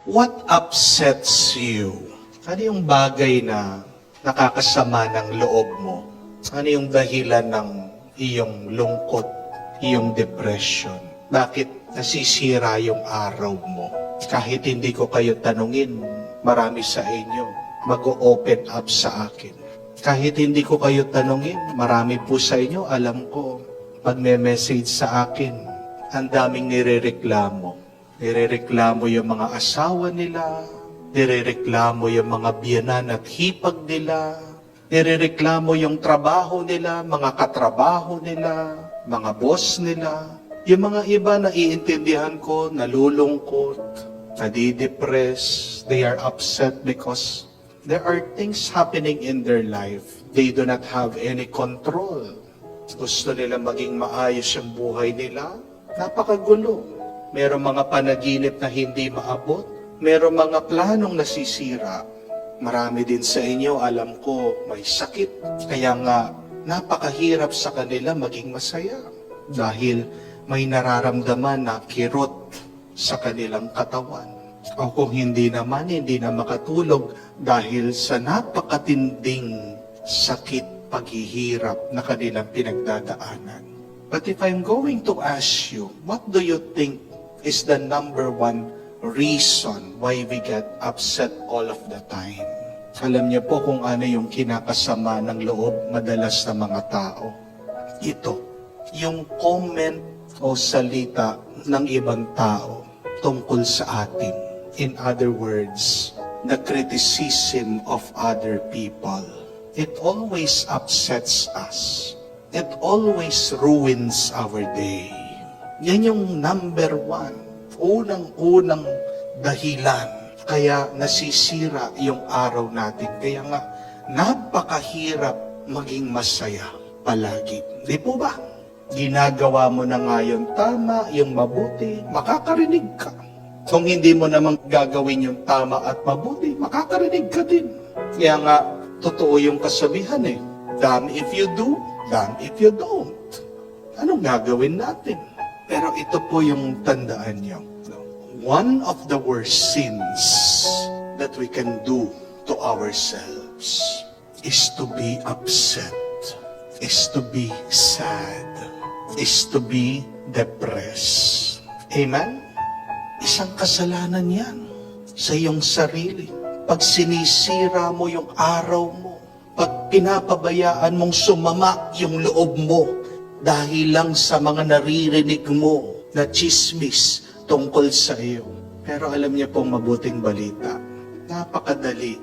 What upsets you? Ano yung bagay na nakakasama ng loob mo? Ano yung dahilan ng iyong lungkot, iyong depression? Bakit nasisira yung araw mo? Kahit hindi ko kayo tanungin, marami sa inyo mag-open up sa akin. Kahit hindi ko kayo tanungin, marami po sa inyo, alam ko, pag may message sa akin, ang daming nirereklamo. Nirereklamo yung mga asawa nila, nirereklamo yung mga biyanan at hipag nila, nirereklamo yung trabaho nila, mga katrabaho nila, mga boss nila. Yung mga iba na iintindihan ko, nalulungkot, nadidepress, they are upset because there are things happening in their life. They do not have any control. Gusto nila maging maayos yung buhay nila, napakagulo. Merong mga panaginip na hindi maabot. Merong mga planong nasisira. Marami din sa inyo, alam ko, may sakit. Kaya nga, napakahirap sa kanila maging masaya. Dahil may nararamdaman na kirot sa kanilang katawan. O kung hindi naman, hindi na makatulog dahil sa napakatinding sakit, paghihirap na kanilang pinagdadaanan. But if I'm going to ask you, what do you think is the number one reason why we get upset all of the time? Alam niyo po kung ano yung kinakasama ng loob madalas ng mga tao. Ito, yung comment o salita ng ibang tao tungkol sa atin. In other words, the criticism of other people. It always upsets us. It always ruins our day. Yan yung number one, unang-unang dahilan kaya nasisira yung araw natin. Kaya nga, napakahirap maging masaya palagi. Di po ba? Ginagawa mo na nga yung tama, yung mabuti, makakarinig ka. Kung hindi mo naman gagawin yung tama at mabuti, makakarinig ka din. Kaya nga, totoo yung kasabihan eh. Damn if you do, damn if you don't. Anong gagawin natin? Pero ito po yung tandaan niyo. One of the worst sins that we can do to ourselves is to be upset, is to be sad, is to be depressed. Amen? Isang kasalanan yan sa iyong sarili. Pag sinisira mo yung araw mo, pag pinapabayaan mong sumama yung loob mo, dahil lang sa mga naririnig mo na chismis tungkol sa iyo. Pero alam niyo pong mabuting balita, napakadali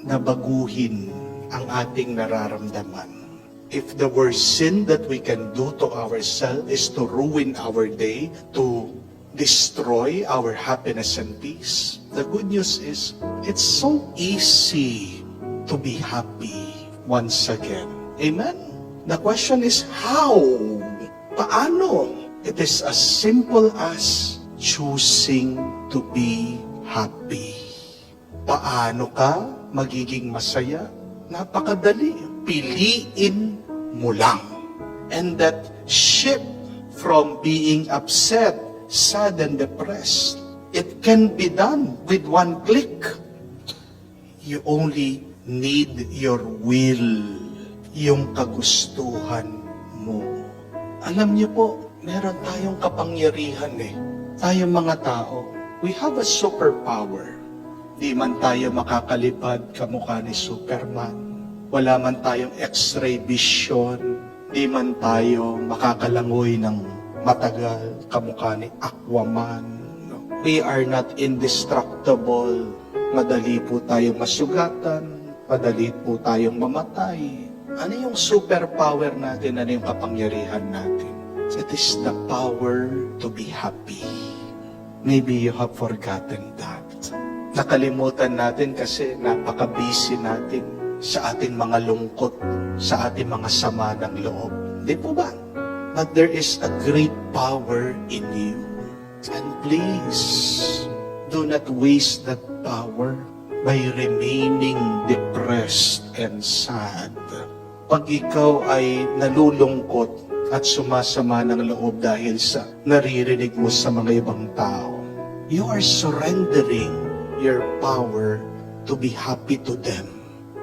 na baguhin ang ating nararamdaman. If the worst sin that we can do to ourselves is to ruin our day, to destroy our happiness and peace, the good news is, it's so easy to be happy once again. Amen? The question is, how? Paano? It is as simple as choosing to be happy. Paano ka magiging masaya? Napakadali. Piliin mo lang. And that shift from being upset, sad, and depressed, it can be done with one click. You only need your will. Yung kagustuhan mo. Alam niyo po, meron tayong kapangyarihan eh. Tayong mga tao, we have a superpower. Di man tayo makakalipad kamukha ni Superman. Wala man tayong x-ray vision. Di man tayo makakalangoy ng matagal kamukha ni Aquaman. We are not indestructible. Madali po tayong masugatan. Madali po tayong mamatay. Ano yung superpower natin? Ano yung kapangyarihan natin? It is the power to be happy. Maybe you have forgotten that. Nakalimutan natin kasi napaka-busy natin sa ating mga lungkot, sa ating mga sama ng loob. Di po ba? But there is a great power in you. And please, do not waste that power by remaining depressed and sad. Pag ikaw ay nalulungkot at sumasama ng loob dahil sa naririnig mo sa mga ibang tao, you are surrendering your power to be happy to them.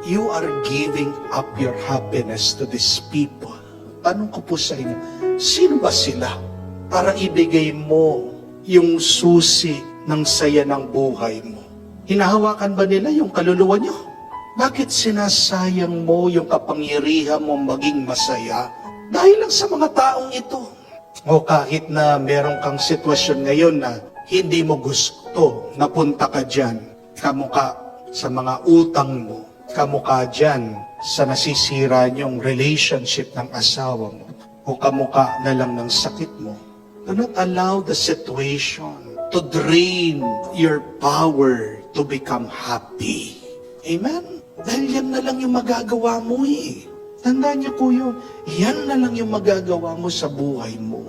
You are giving up your happiness to these people. Tanong ko po sa inyo, sino ba sila para ibigay mo yung susi ng saya ng buhay mo? Hinahawakan ba nila yung kaluluwa nyo? Bakit sinasayang mo yung kapangyarihan mo maging masaya? Dahil lang sa mga taong ito. O kahit na meron kang sitwasyon ngayon na hindi mo gusto, napunta ka dyan, kamukha sa mga utang mo, kamukha dyan sa nasisira niyong relationship ng asawa mo, o kamukha na lang ng sakit mo. Do not allow the situation to drain your power to become happy. Amen? Dahil yan na lang yung magagawa mo eh. Tandaan niyo po yun, yan na lang yung magagawa mo sa buhay mo.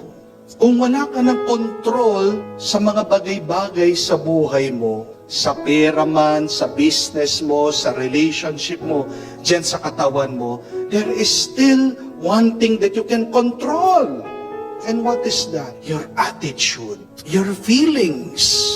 Kung wala ka ng control sa mga bagay-bagay sa buhay mo, sa pera man, sa business mo, sa relationship mo, dyan sa katawan mo, there is still one thing that you can control. And what is that? Your attitude, your feelings.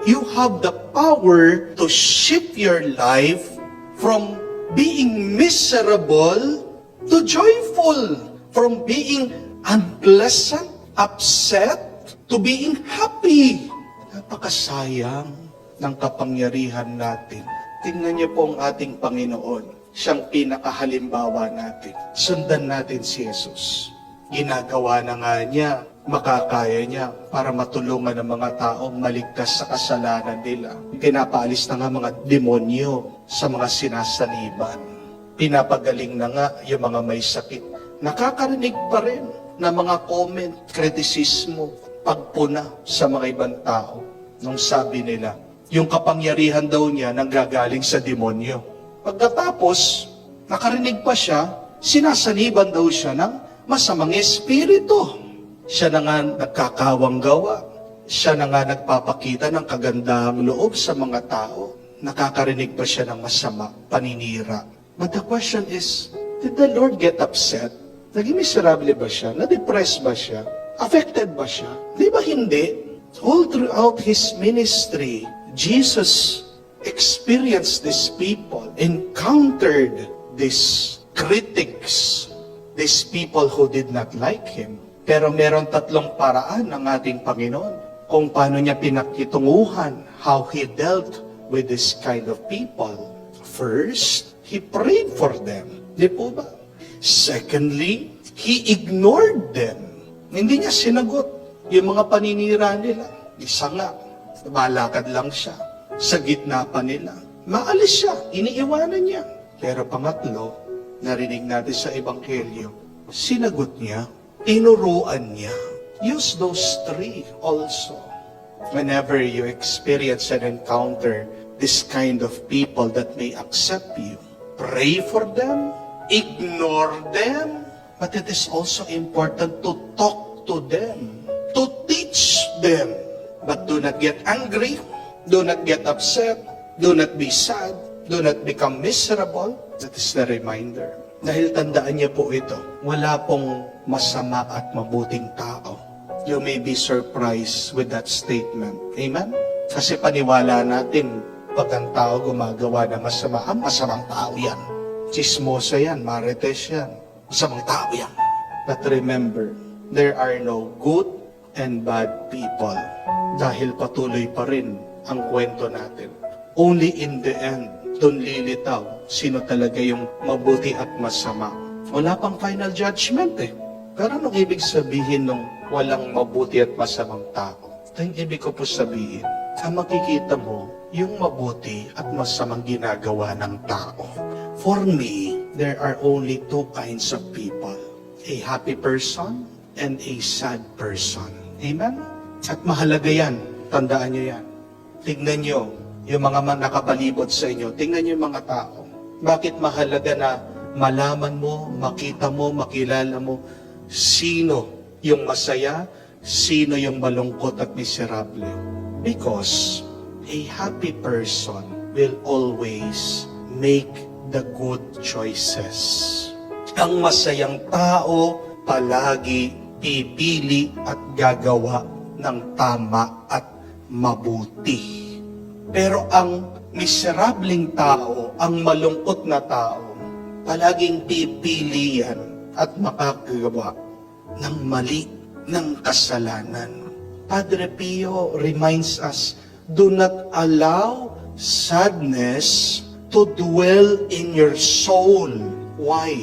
You have the power to shift your life from being miserable to joyful, from being unpleasant, upset, to being happy. Napakasayang ng kapangyarihan natin. Tingnan niyo po ang ating Panginoon. Siyang pinakahalimbawa natin. Sundan natin si Jesus. Ginagawa na nga niya, makakaya niya para matulungan ng mga taong maligtas sa kasalanan nila. Pinapaalis na nga mga demonyo sa mga sinasaniban. Pinapagaling na nga yung mga may sakit. Nakakarinig pa rin ng mga comment, kritisismo, pagpuna sa mga ibang tao. Nung sabi nila, yung kapangyarihan daw niya nanggagaling sa demonyo. Pagkatapos, nakarinig pa siya, sinasaniban daw siya ng masamang espiritu. Siya na nga nagkakawang gawa. Siya na nga nagpapakita ng kagandahang loob sa mga tao. Nakakarinig pa siya ng masama, paninira. But the question is, did the Lord get upset? Naging miserable ba siya? Na-depressed ba siya? Affected ba siya? Di ba hindi? All throughout His ministry, Jesus experienced these people, encountered these critics, these people who did not like Him. Pero meron tatlong paraan ng ating Panginoon kung paano niya pinakitunguhan, how He dealt with this kind of people. First, He prayed for them. Di po ba? Secondly, He ignored them. Hindi niya sinagot yung mga paninira nila. Isa nga, malakad lang siya. Sa gitna pa nila. Maalis siya, iniiwanan niya. Pero pangatlo, narinig natin sa Ebanghelyo, sinagot niya, tinuruan niya. Use those three also. Whenever you experience and encounter this kind of people that may accept you, pray for them, ignore them, but it is also important to talk to them, to teach them. But do not get angry, do not get upset, do not be sad, do not become miserable. That is the reminder. Dahil tandaan niyo po ito, wala pong masama at mabuting tao. You may be surprised with that statement. Amen? Kasi paniwala natin, pag ang tao gumagawa na masama, masamang tao yan. Chismosa yan, marites yan. Masamang tao yan. But remember, there are no good and bad people. Dahil patuloy pa rin ang kwento natin. Only in the end, doon lilitaw sino talaga yung mabuti at masama. Wala pang final judgment eh. Pero anong ibig sabihin nung walang mabuti at masamang tao? Ito yung ibig ko po sabihin. Ang makikita mo, yung mabuti at masamang ginagawa ng tao. For me, there are only two kinds of people. A happy person and a sad person. Amen? At mahalaga yan. Tandaan nyo yan. Tignan nyo yung mga nakapalibot sa inyo. Tingnan nyo yung mga tao. Bakit mahalaga na malaman mo, makita mo, makilala mo sino yung masaya, sino yung malungkot at miserable? Because a happy person will always make the good choices. Ang masayang tao palagi pipili at gagawa ng tama at mabuti. Pero ang miserableng tao, ang malungkot na tao, palaging pipili yan at makakagawa ng mali, ng kasalanan. Padre Pio reminds us, do not allow sadness to dwell in your soul. Why?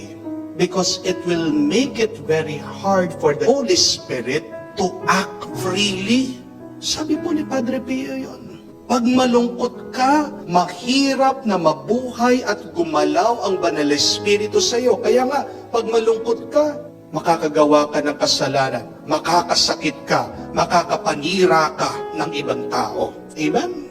Because it will make it very hard for the Holy Spirit to act freely. Sabi po ni Padre Pio yun. Pag malungkot ka, mahirap na mabuhay at gumalaw ang Banal na Espiritu sa iyo. Kaya nga, pag malungkot ka, makakagawa ka ng kasalanan, makakasakit ka, makakapanira ka ng ibang tao. Amen?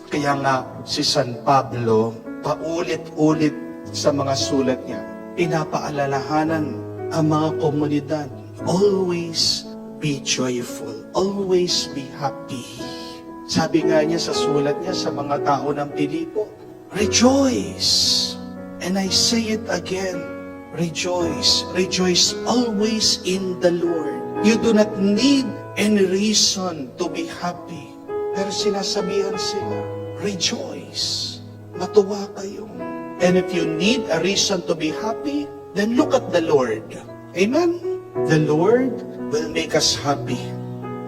Kaya nga, si San Pablo, paulit-ulit sa mga sulat niya, pinapaalalahanan ang mga komunidad. Always be joyful. Always be happy. Sabi nga niya sa sulat niya sa mga tao ng Pilipo, rejoice. And I say it again, rejoice. Rejoice always in the Lord. You do not need any reason to be happy. Pero sinasabihan sila, rejoice. Matuwa kayo. And if you need a reason to be happy, then look at the Lord. Amen? The Lord will make us happy.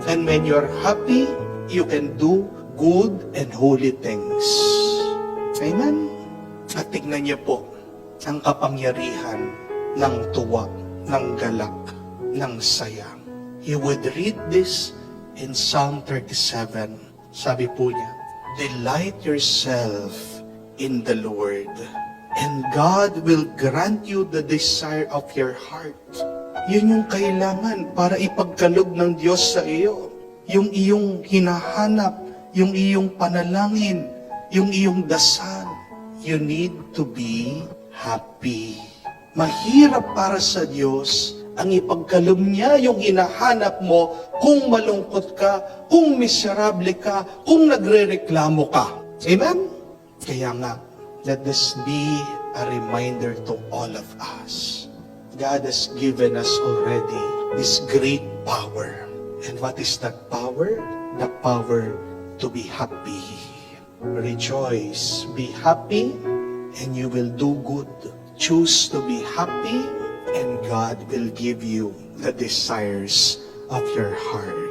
And when you're happy, you can do good and holy things. Amen? At tignan niyo po ang kapangyarihan ng tuwa, ng galak, ng saya. You would read this in Psalm 37. Sabi po niya, delight yourself in the Lord, and God will grant you the desire of your heart. Yun yung kailangan para ipagkaloob ng Diyos sa iyo. Yung iyong hinahanap, yung iyong panalangin, yung iyong dasal. You need to be happy. Mahirap para sa Diyos ang ipagkaloob niya yung hinahanap mo kung malungkot ka, kung miserable ka, kung nagrereklamo ka. Amen? Kaya nga, let this be a reminder to all of us. God has given us already this great power. And what is that power? The power to be happy. Rejoice, be happy, and you will do good. Choose to be happy, and God will give you the desires of your heart.